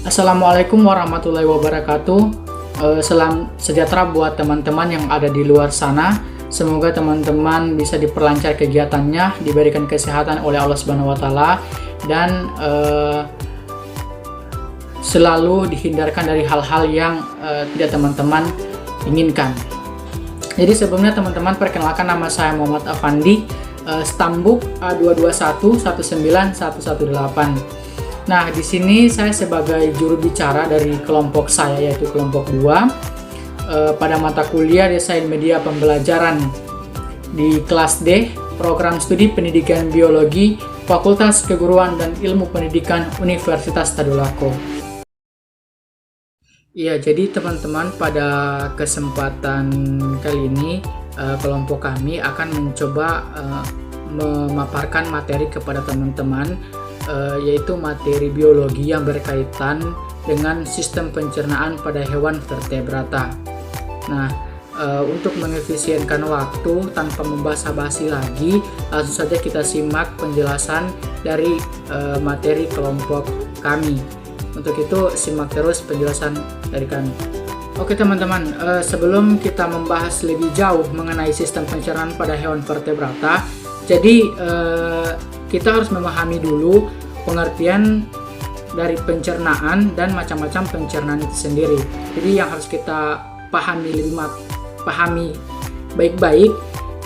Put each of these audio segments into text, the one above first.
Assalamualaikum warahmatullahi wabarakatuh. Salam sejahtera buat teman-teman yang ada di luar sana. Semoga teman-teman bisa diperlancar kegiatannya, diberikan kesehatan oleh Allah Subhanahu wa taala, dan selalu dihindarkan dari hal-hal yang tidak teman-teman inginkan. Jadi sebelumnya teman-teman, perkenalkan, nama saya Muhammad Afandi, Stambuk A221919118. Nah, di sini saya sebagai juru bicara dari kelompok saya, yaitu kelompok 2 pada mata kuliah Desain Media Pembelajaran di kelas D, Program Studi Pendidikan Biologi, Fakultas Keguruan dan Ilmu Pendidikan Universitas Tadulako. Iya, jadi teman-teman, pada kesempatan kali ini kelompok kami akan mencoba memaparkan materi kepada teman-teman, yaitu materi biologi yang berkaitan dengan sistem pencernaan pada hewan vertebrata. Nah, untuk mengefisienkan waktu tanpa membasa-basi lagi, langsung saja kita simak penjelasan dari materi kelompok kami. Untuk itu simak terus penjelasan dari kami. Oke teman-teman, sebelum kita membahas lebih jauh mengenai sistem pencernaan pada hewan vertebrata, jadi kita harus memahami dulu pengertian dari pencernaan dan macam-macam pencernaan itu sendiri. Jadi yang harus kita pahami baik-baik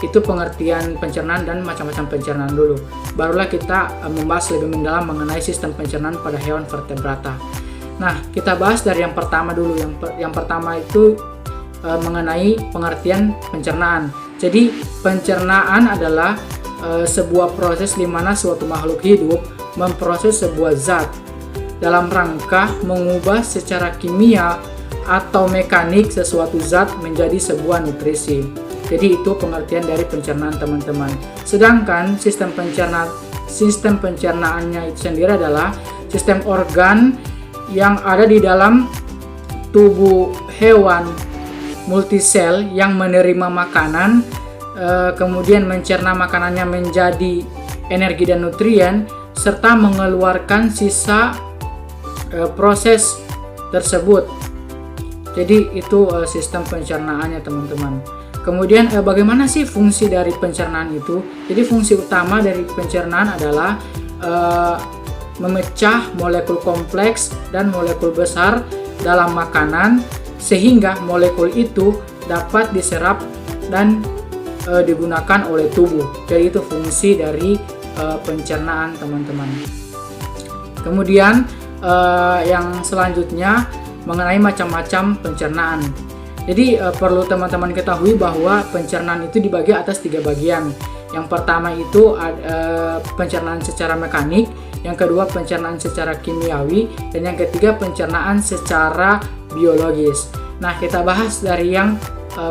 itu pengertian pencernaan dan macam-macam pencernaan dulu. Barulah kita membahas lebih mendalam mengenai sistem pencernaan pada hewan vertebrata. Nah, kita bahas dari yang pertama dulu. Yang pertama itu mengenai pengertian pencernaan. Jadi pencernaan adalah sebuah proses di mana suatu makhluk hidup memproses sebuah zat dalam rangka mengubah secara kimia atau mekanik sesuatu zat menjadi sebuah nutrisi. Jadi itu pengertian dari pencernaan teman-teman. Sedangkan sistem pencernaannya itu sendiri adalah sistem organ yang ada di dalam tubuh hewan multisel yang menerima makanan, kemudian mencerna makanannya menjadi energi dan nutrien, serta mengeluarkan sisa proses tersebut. Jadi itu sistem pencernaannya teman-teman. Kemudian bagaimana sih fungsi dari pencernaan itu? Jadi fungsi utama dari pencernaan adalah memecah molekul kompleks dan molekul besar dalam makanan sehingga molekul itu dapat diserap dan digunakan oleh tubuh. Jadi itu fungsi dari pencernaan teman-teman. Kemudian yang selanjutnya mengenai macam-macam pencernaan. Jadi perlu teman-teman ketahui bahwa pencernaan itu dibagi atas 3 bagian. Yang pertama itu pencernaan secara mekanik, yang kedua pencernaan secara kimiawi, dan yang ketiga pencernaan secara biologis. Nah, kita bahas dari yang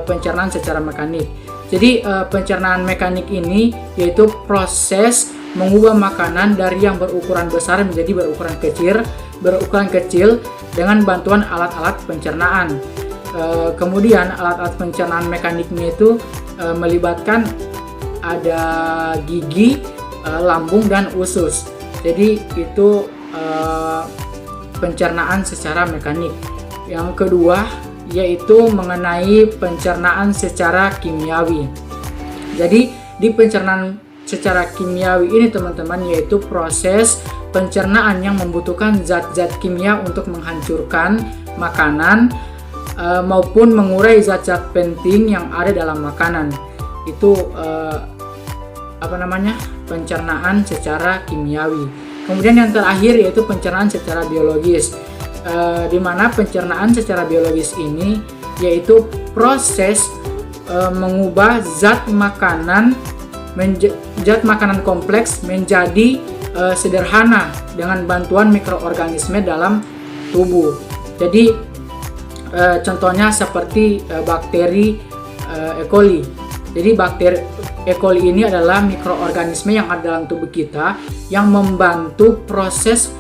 pencernaan secara mekanik. Jadi pencernaan mekanik ini yaitu proses mengubah makanan dari yang berukuran besar menjadi berukuran kecil dengan bantuan alat-alat pencernaan. Kemudian alat-alat pencernaan mekaniknya itu melibatkan ada gigi, lambung, dan usus. Jadi itu pencernaan secara mekanik. Yang kedua yaitu mengenai pencernaan secara kimiawi. Jadi di pencernaan secara kimiawi ini teman-teman, yaitu proses pencernaan yang membutuhkan zat-zat kimia untuk menghancurkan makanan maupun mengurai zat-zat penting yang ada dalam makanan. Itu pencernaan secara kimiawi. Kemudian yang terakhir yaitu pencernaan secara biologis, di mana pencernaan secara biologis ini yaitu proses mengubah zat makanan kompleks menjadi sederhana dengan bantuan mikroorganisme dalam tubuh. Jadi contohnya seperti bakteri E. coli. Jadi bakteri E. coli ini adalah mikroorganisme yang ada dalam tubuh kita yang membantu proses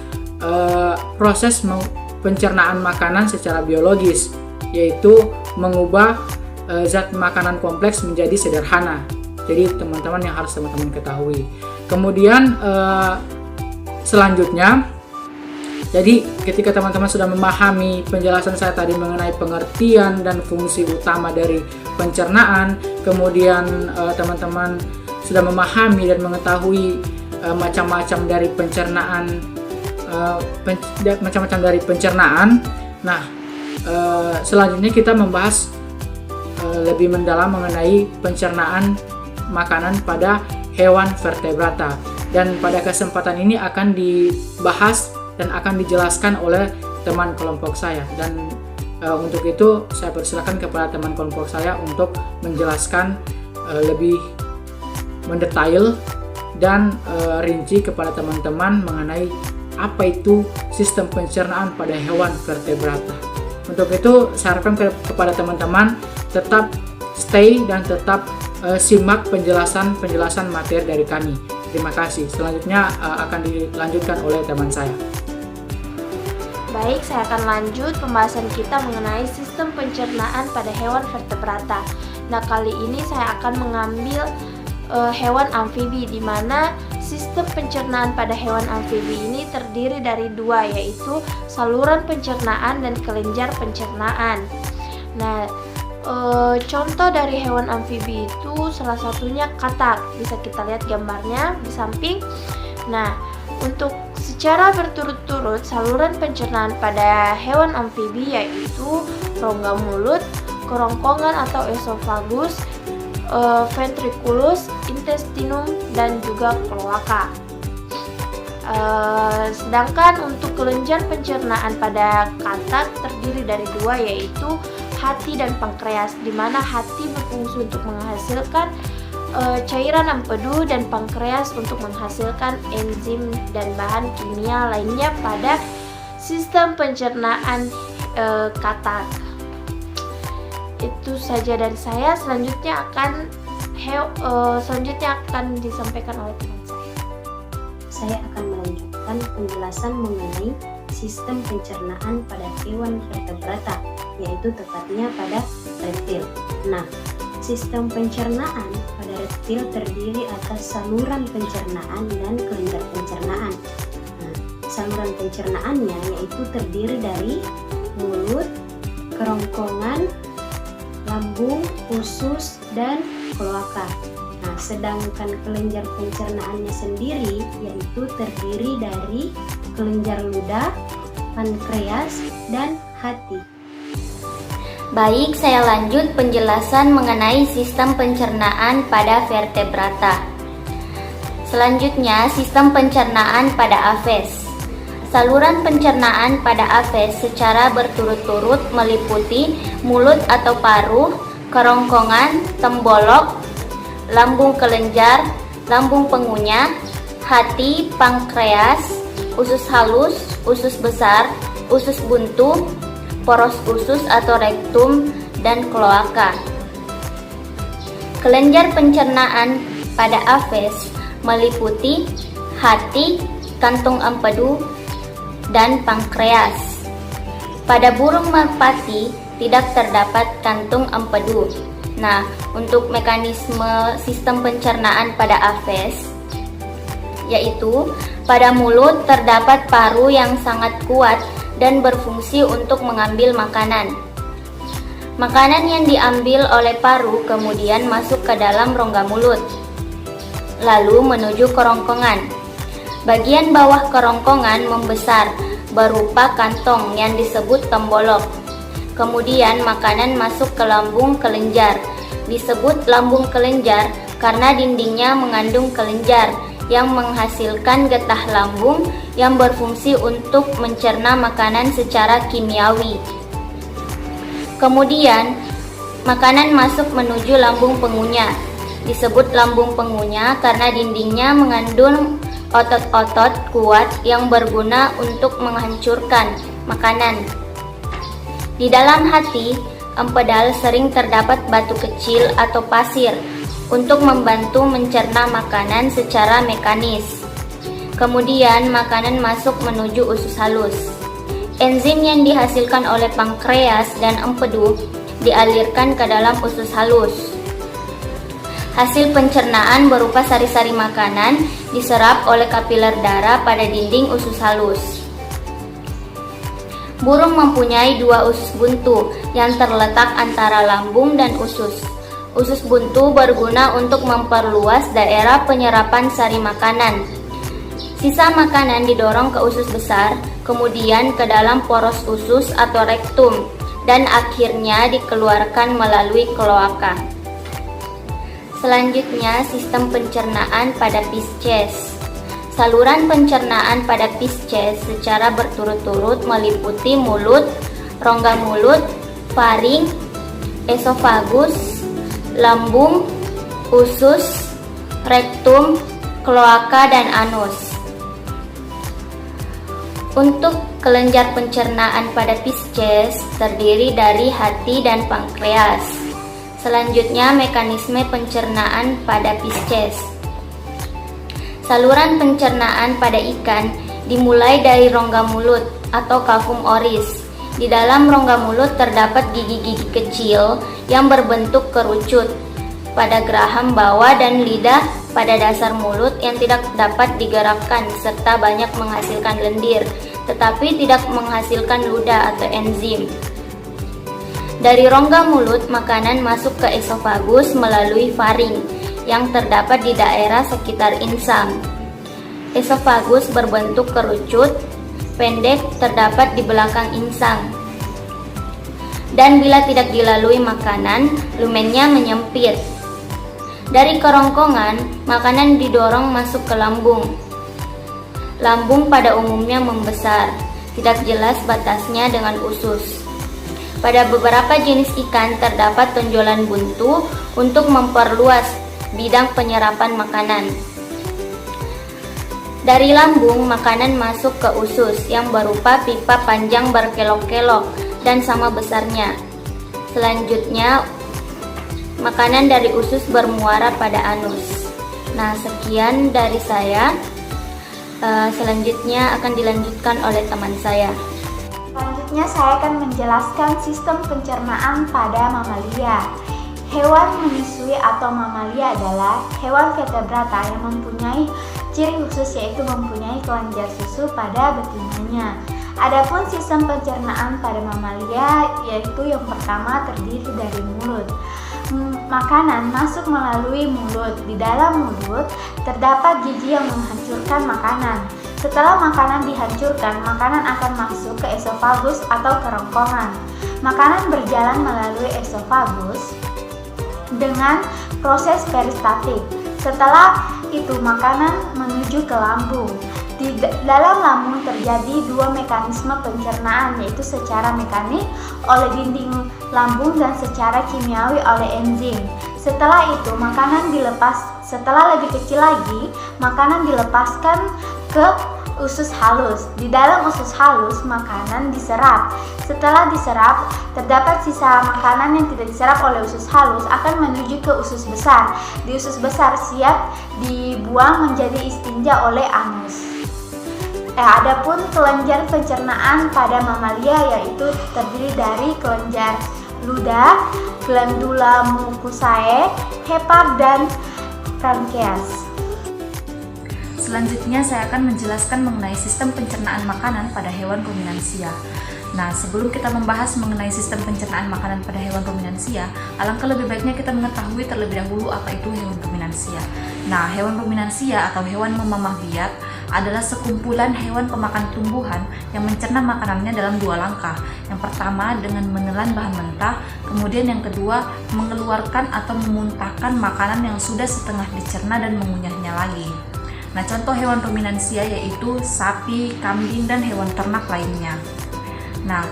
pencernaan makanan secara biologis, yaitu mengubah zat makanan kompleks menjadi sederhana. Jadi teman-teman yang harus teman-teman ketahui. Kemudian selanjutnya, jadi ketika teman-teman sudah memahami penjelasan saya tadi mengenai pengertian dan fungsi utama dari pencernaan, kemudian teman-teman sudah memahami dan mengetahui macam-macam dari pencernaan, Nah, selanjutnya kita membahas lebih mendalam mengenai pencernaan makanan pada hewan vertebrata. Dan pada kesempatan ini akan dibahas dan akan dijelaskan oleh teman kelompok saya. Dan untuk itu saya persilakan kepada teman kelompok saya untuk menjelaskan lebih mendetail dan rinci kepada teman-teman mengenai apa itu sistem pencernaan pada hewan vertebrata. Untuk itu saya harapkan kepada teman-teman tetap stay dan tetap simak penjelasan materi dari kami. Terima kasih. Selanjutnya akan dilanjutkan oleh teman saya. Baik, saya akan lanjut pembahasan kita mengenai sistem pencernaan pada hewan vertebrata. Nah, kali ini saya akan mengambil hewan amfibi, di mana sistem pencernaan pada hewan amfibi ini terdiri dari dua, yaitu saluran pencernaan dan kelenjar pencernaan. Nah, contoh dari hewan amfibi itu salah satunya katak. Bisa kita lihat gambarnya di samping. Nah, untuk secara berturut-turut saluran pencernaan pada hewan amfibi yaitu rongga mulut, kerongkongan atau esofagus, ventriculus, intestinum, dan juga kloaka. Sedangkan untuk kelenjar pencernaan pada katak terdiri dari dua, yaitu hati dan pankreas, di mana hati berfungsi untuk menghasilkan cairan empedu dan pankreas untuk menghasilkan enzim dan bahan kimia lainnya pada sistem pencernaan katak. Itu saja dari saya. Selanjutnya akan disampaikan oleh teman saya. Saya akan melanjutkan penjelasan mengenai sistem pencernaan pada hewan vertebrata, yaitu tepatnya pada reptil. Nah, sistem pencernaan pada reptil terdiri atas saluran pencernaan dan kelenjar pencernaan. Nah, saluran pencernaannya yaitu terdiri dari mulut, kerongkongan, lambung, usus, dan kloaka. Nah, sedangkan kelenjar pencernaannya sendiri yaitu terdiri dari kelenjar ludah, pankreas, dan hati. Baik, saya lanjut penjelasan mengenai sistem pencernaan pada vertebrata. Selanjutnya, sistem pencernaan pada aves. Saluran pencernaan pada aves secara berturut-turut meliputi mulut atau paruh, kerongkongan, tembolok, lambung kelenjar, lambung pengunyah, hati, pankreas, usus halus, usus besar, usus buntu, poros usus atau rektum, dan kloaka. Kelenjar pencernaan pada aves meliputi hati, kantung empedu, dan pankreas. Pada burung merpati tidak terdapat kantung empedu. Nah, untuk mekanisme sistem pencernaan pada aves yaitu pada mulut terdapat paru yang sangat kuat dan berfungsi untuk mengambil makanan. Makanan yang diambil oleh paru kemudian masuk ke dalam rongga mulut, lalu menuju kerongkongan. Bagian bawah kerongkongan membesar, berupa kantong yang disebut tembolok. Kemudian makanan masuk ke lambung kelenjar. Disebut lambung kelenjar karena dindingnya mengandung kelenjar yang menghasilkan getah lambung yang berfungsi untuk mencerna makanan secara kimiawi. Kemudian, makanan masuk menuju lambung pengunyah. Disebut lambung pengunyah karena dindingnya mengandung otot-otot kuat yang berguna untuk menghancurkan makanan. Di dalam hati empedal sering terdapat batu kecil atau pasir untuk membantu mencerna makanan secara mekanis. Kemudian makanan masuk menuju usus halus. Enzim yang dihasilkan oleh pankreas dan empedu dialirkan ke dalam usus halus. Hasil pencernaan berupa sari-sari makanan diserap oleh kapiler darah pada dinding usus halus. Burung mempunyai dua usus buntu yang terletak antara lambung dan usus. Usus buntu berguna untuk memperluas daerah penyerapan sari makanan. Sisa makanan didorong ke usus besar, kemudian ke dalam poros usus atau rektum, dan akhirnya dikeluarkan melalui kloaka. Selanjutnya, sistem pencernaan pada Pisces. Saluran pencernaan pada Pisces secara berturut-turut meliputi mulut, rongga mulut, faring, esofagus, lambung, usus, rektum, kloaka, dan anus. Untuk kelenjar pencernaan pada Pisces terdiri dari hati dan pankreas. Selanjutnya, mekanisme pencernaan pada Pisces. Saluran pencernaan pada ikan dimulai dari rongga mulut atau kafum oris. Di dalam rongga mulut terdapat gigi-gigi kecil yang berbentuk kerucut pada geraham bawah dan lidah pada dasar mulut yang tidak dapat digerakkan serta banyak menghasilkan lendir, tetapi tidak menghasilkan ludah atau enzim. Dari rongga mulut, makanan masuk ke esofagus melalui faring yang terdapat di daerah sekitar insang. Esofagus berbentuk kerucut, pendek, terdapat di belakang insang. Dan bila tidak dilalui makanan, lumennya menyempit. Dari kerongkongan, makanan didorong masuk ke lambung. Lambung pada umumnya membesar, tidak jelas batasnya dengan usus. Pada beberapa jenis ikan terdapat tonjolan buntu untuk memperluas bidang penyerapan makanan. Dari lambung, makanan masuk ke usus yang berupa pipa panjang berkelok-kelok dan sama besarnya. Selanjutnya, makanan dari usus bermuara pada anus. Nah, sekian dari saya. Selanjutnya akan dilanjutkan oleh teman saya. Selanjutnya saya akan menjelaskan sistem pencernaan pada mamalia. Hewan menyusui atau mamalia adalah hewan vertebrata yang mempunyai ciri khusus, yaitu mempunyai kelenjar susu pada betinanya. Adapun sistem pencernaan pada mamalia yaitu yang pertama terdiri dari mulut. Makanan masuk melalui mulut. Di dalam mulut terdapat gigi yang menghancurkan makanan. Setelah makanan dihancurkan, makanan akan masuk ke esofagus atau kerongkongan. Makanan berjalan melalui esofagus dengan proses peristaltik. Setelah itu makanan menuju ke lambung. Di dalam lambung terjadi dua mekanisme pencernaan, yaitu secara mekanik oleh dinding lambung dan secara kimiawi oleh enzim. Setelah itu makanan dilepas. Setelah lebih kecil lagi, makanan dilepaskan ke usus halus. Di dalam usus halus makanan diserap. Setelah diserap, terdapat sisa makanan yang tidak diserap oleh usus halus akan menuju ke usus besar. Di usus besar siap dibuang menjadi istinja oleh anus. Adapun kelenjar pencernaan pada mamalia yaitu terdiri dari kelenjar ludah, glandula mucosae, hepar, dan pankreas. Selanjutnya saya akan menjelaskan mengenai sistem pencernaan makanan pada hewan ruminansia. Nah, sebelum kita membahas mengenai sistem pencernaan makanan pada hewan ruminansia, alangkah lebih baiknya kita mengetahui terlebih dahulu apa itu hewan ruminansia. Nah, hewan ruminansia atau hewan memamah biak adalah sekumpulan hewan pemakan tumbuhan yang mencerna makanannya dalam dua langkah. Yang pertama dengan menelan bahan mentah, kemudian yang kedua mengeluarkan atau memuntahkan makanan yang sudah setengah dicerna dan mengunyahnya lagi. Nah, contoh hewan ruminansia yaitu sapi, kambing, dan hewan ternak lainnya. Nah,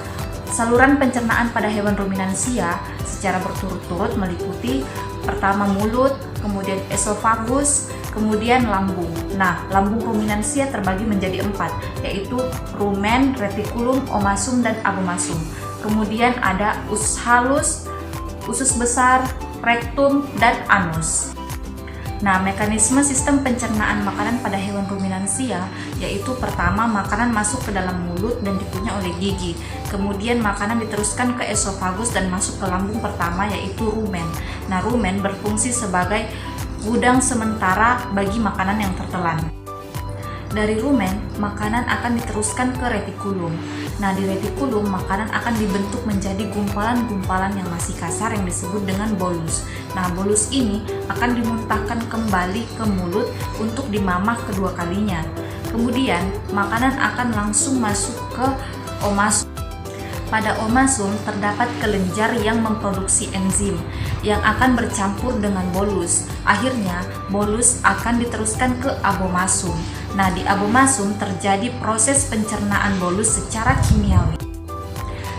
saluran pencernaan pada hewan ruminansia secara berturut-turut meliputi pertama mulut, kemudian esofagus, kemudian lambung. Nah, lambung ruminansia terbagi menjadi 4, yaitu rumen, retikulum, omasum, dan abomasum. Kemudian ada usus halus, usus besar, rektum, dan anus. Nah, mekanisme sistem pencernaan makanan pada hewan ruminansia yaitu pertama, makanan masuk ke dalam mulut dan dikunyah oleh gigi. Kemudian makanan diteruskan ke esofagus dan masuk ke lambung pertama yaitu rumen. Nah, rumen berfungsi sebagai gudang sementara bagi makanan yang tertelan. Dari rumen, makanan akan diteruskan ke retikulum. Nah, di retikulum, makanan akan dibentuk menjadi gumpalan-gumpalan yang masih kasar yang disebut dengan bolus. Nah, bolus ini akan dimuntahkan kembali ke mulut untuk dimamah kedua kalinya. Kemudian, makanan akan langsung masuk ke omasum. Pada omasum terdapat kelenjar yang memproduksi enzim yang akan bercampur dengan bolus. Akhirnya, bolus akan diteruskan ke abomasum. Nah, di abomasum terjadi proses pencernaan bolus secara kimiawi.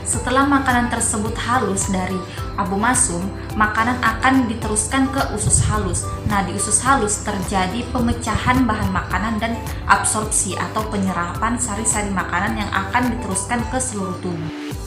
Setelah makanan tersebut halus dari abomasum, makanan akan diteruskan ke usus halus. Nah, di usus halus terjadi pemecahan bahan makanan dan absorpsi atau penyerapan sari-sari makanan yang akan diteruskan ke seluruh tubuh.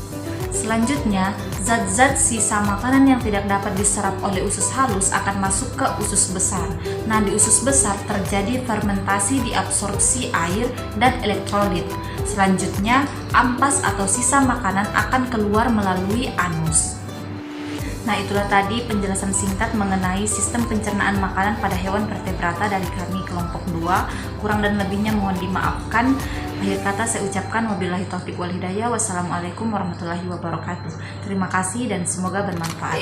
Selanjutnya, zat-zat sisa makanan yang tidak dapat diserap oleh usus halus akan masuk ke usus besar. Nah, di usus besar terjadi fermentasi diabsorpsi air dan elektrolit. Selanjutnya, ampas atau sisa makanan akan keluar melalui anus. Nah, itulah tadi penjelasan singkat mengenai sistem pencernaan makanan pada hewan vertebrata dari kami kelompok 2. Kurang dan lebihnya mohon dimaafkan. Akhir kata saya ucapkan wabillahi taufiq wal hidayah. Wassalamualaikum warahmatullahi wabarakatuh. Terima kasih dan semoga bermanfaat.